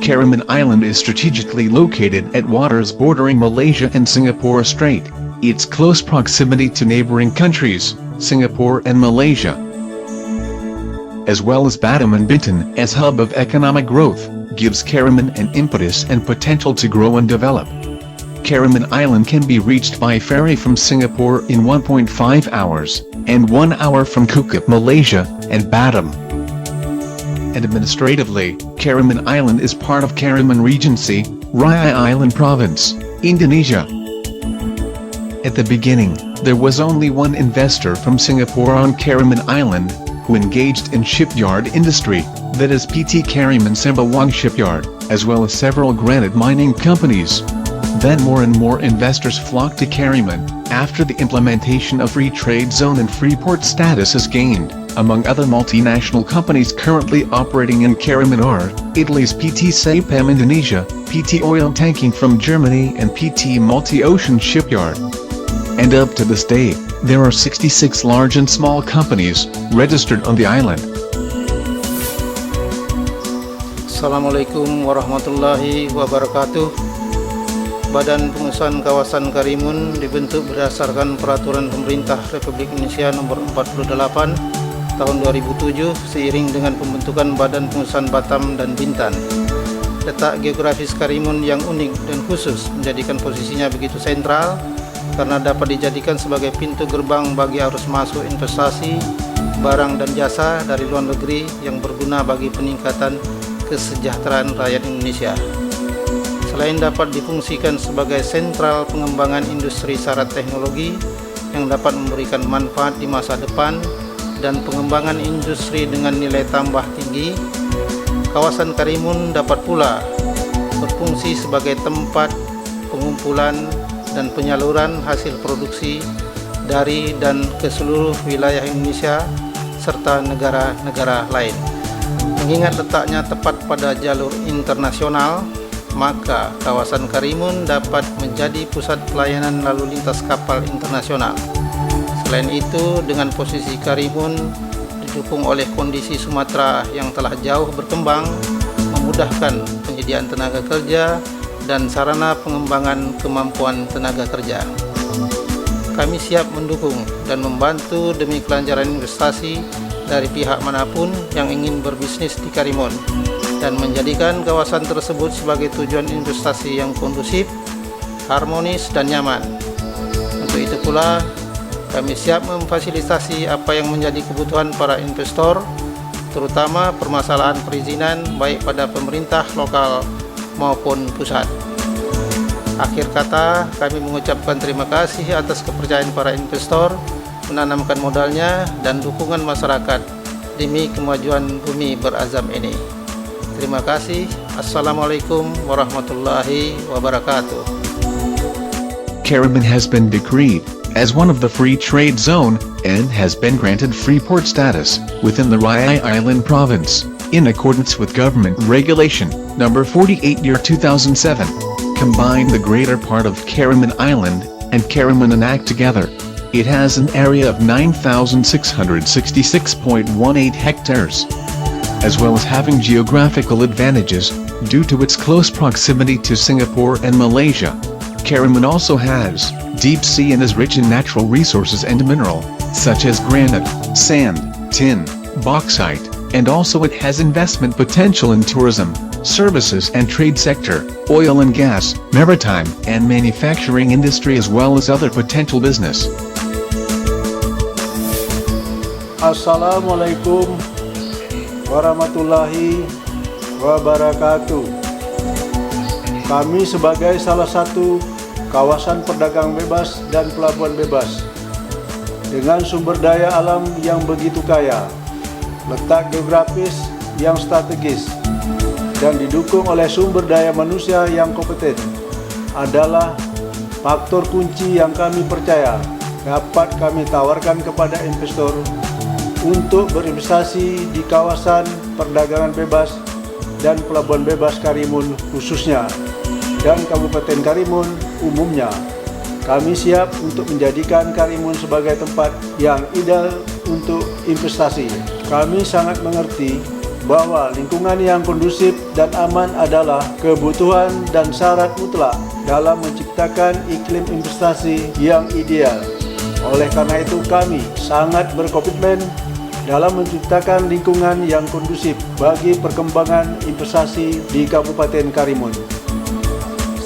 Karimun Island is strategically located at waters bordering Malaysia and Singapore Strait. Its close proximity to neighboring countries, Singapore and Malaysia, as well as Batam and Bintan as hub of economic growth, gives Karimun an impetus and potential to grow and develop. Karimun Island can be reached by ferry from Singapore in 1.5 hours, and 1 hour from Kukup, Malaysia, and Batam. Administratively, Karimun Island is part of Karimun Regency, Raya Island Province, Indonesia. At the beginning, there was only one investor from Singapore on Karimun Island, who engaged in shipyard industry, that is PT Karimun Sembawang Shipyard, as well as several granite mining companies. Then more and more investors flocked to Karimun, after the implementation of free trade zone and free port status is gained. Among other multinational companies currently operating in Karimun are, Italy's PT Sapem Indonesia, PT Oil Tanking from Germany and PT Multi-Ocean Shipyard. And up to this day, there are 66 large and small companies registered on the island. Assalamualaikum warahmatullahi wabarakatuh. Badan Pengusahaan Kawasan Karimun dibentuk berdasarkan Peraturan Pemerintah Republik Indonesia Nomor 48 Tahun 2007 seiring dengan pembentukan Badan Pengusahaan Batam dan Bintan. Letak geografis Karimun yang unik dan khusus menjadikan posisinya begitu sentral karena dapat dijadikan sebagai pintu gerbang bagi arus masuk investasi, barang dan jasa dari luar negeri yang berguna bagi peningkatan kesejahteraan rakyat Indonesia. Selain dapat difungsikan sebagai sentral pengembangan industri syarat teknologi yang dapat memberikan manfaat di masa depan dan pengembangan industri dengan nilai tambah tinggi, kawasan Karimun dapat pula berfungsi sebagai tempat pengumpulan dan penyaluran hasil produksi dari dan ke seluruh wilayah Indonesia serta negara-negara lain. Mengingat letaknya tepat pada jalur internasional, maka kawasan Karimun dapat menjadi pusat pelayanan lalu lintas kapal internasional. Selain itu, dengan posisi Karimun didukung oleh kondisi Sumatera yang telah jauh berkembang, memudahkan penyediaan tenaga kerja dan sarana pengembangan kemampuan tenaga kerja. Kami siap mendukung dan membantu demi kelancaran investasi dari pihak manapun yang ingin berbisnis di Karimun dan menjadikan kawasan tersebut sebagai tujuan investasi yang kondusif, harmonis dan nyaman. Untuk itu pula, kami siap memfasilitasi apa yang menjadi kebutuhan para investor, terutama permasalahan perizinan baik pada pemerintah lokal maupun pusat. Akhir kata, kami mengucapkan terima kasih atas kepercayaan para investor menanamkan modalnya dan dukungan masyarakat demi kemajuan bumi berazam ini. Terima kasih. Assalamualaikum warahmatullahi wabarakatuh. Karimun has been decreed as one of the free trade zone and has been granted free port status within the Raya Island Province, in accordance with Government Regulation Number 48/2007. Combine the greater part of Karimun Island and Karimun Anak together. It has an area of 9,666.18 hectares. As well as having geographical advantages, due to its close proximity to Singapore and Malaysia. Karimun also has deep sea and is rich in natural resources and mineral, such as granite, sand, tin, bauxite, and also it has investment potential in tourism, services and trade sector, oil and gas, maritime and manufacturing industry as well as other potential business. Assalamualaikum warahmatullahi wabarakatuh. Kami sebagai salah satu kawasan perdagangan bebas dan pelabuhan bebas dengan sumber daya alam yang begitu kaya, letak geografis yang strategis, dan didukung oleh sumber daya manusia yang kompeten adalah faktor kunci yang kami percaya dapat kami tawarkan kepada investor untuk berinvestasi di kawasan perdagangan bebas dan pelabuhan bebas Karimun khususnya dan Kabupaten Karimun umumnya. Kami siap untuk menjadikan Karimun sebagai tempat yang ideal untuk investasi. Kami sangat mengerti bahwa lingkungan yang kondusif dan aman adalah kebutuhan dan syarat mutlak dalam menciptakan iklim investasi yang ideal. Oleh karena itu kami sangat berkomitmen dalam menciptakan lingkungan yang kondusif bagi perkembangan investasi di Kabupaten Karimun.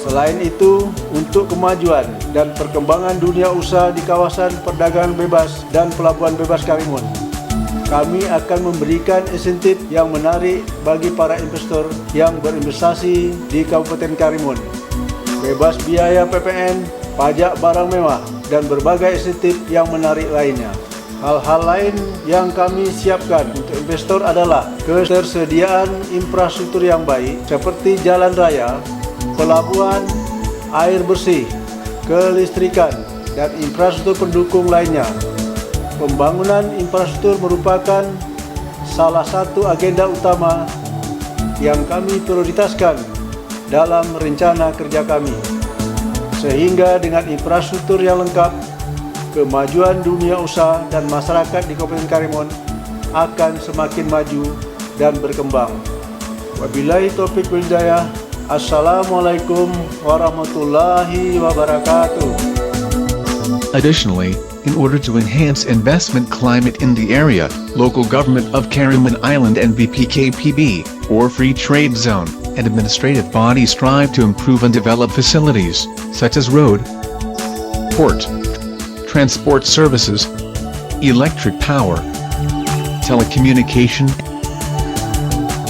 Selain itu, untuk kemajuan dan perkembangan dunia usaha di kawasan perdagangan bebas dan pelabuhan bebas Karimun, kami akan memberikan insentif yang menarik bagi para investor yang berinvestasi di Kabupaten Karimun. Bebas biaya PPN, pajak barang mewah, dan berbagai insentif yang menarik lainnya. Hal-hal lain yang kami siapkan untuk investor adalah ketersediaan infrastruktur yang baik seperti jalan raya, pelabuhan, air bersih, kelistrikan, dan infrastruktur pendukung lainnya. Pembangunan infrastruktur merupakan salah satu agenda utama yang kami prioritaskan dalam rencana kerja kami. Sehingga dengan infrastruktur yang lengkap, kemajuan dunia usaha dan masyarakat di Kabupaten Karimun akan semakin maju dan berkembang. Wabillahi taufiq wal hidayah. Assalamualaikum warahmatullahi wabarakatuh. Additionally, in order to enhance investment climate in the area, local government of Karimun Island and VPKPB, or Free Trade Zone, and administrative bodies strive to improve and develop facilities, such as road, port, transport services, electric power, telecommunication,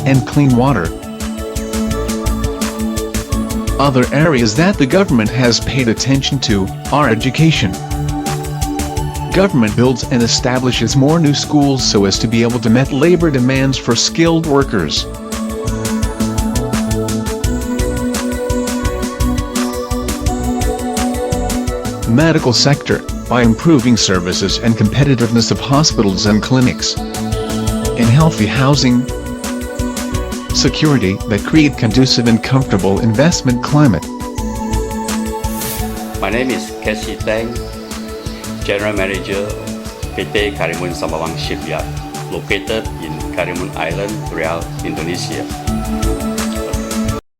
and clean water. Other areas that the government has paid attention to are education. Government builds and establishes more new schools so as to be able to meet labor demands for skilled workers. Medical sector, by improving services and competitiveness of hospitals and clinics. In healthy housing, security that create conducive and comfortable investment climate. My name is Casey Tang, General Manager PT Karimun Sembawang Shipyard, located in Karimun Island, Riau, Indonesia.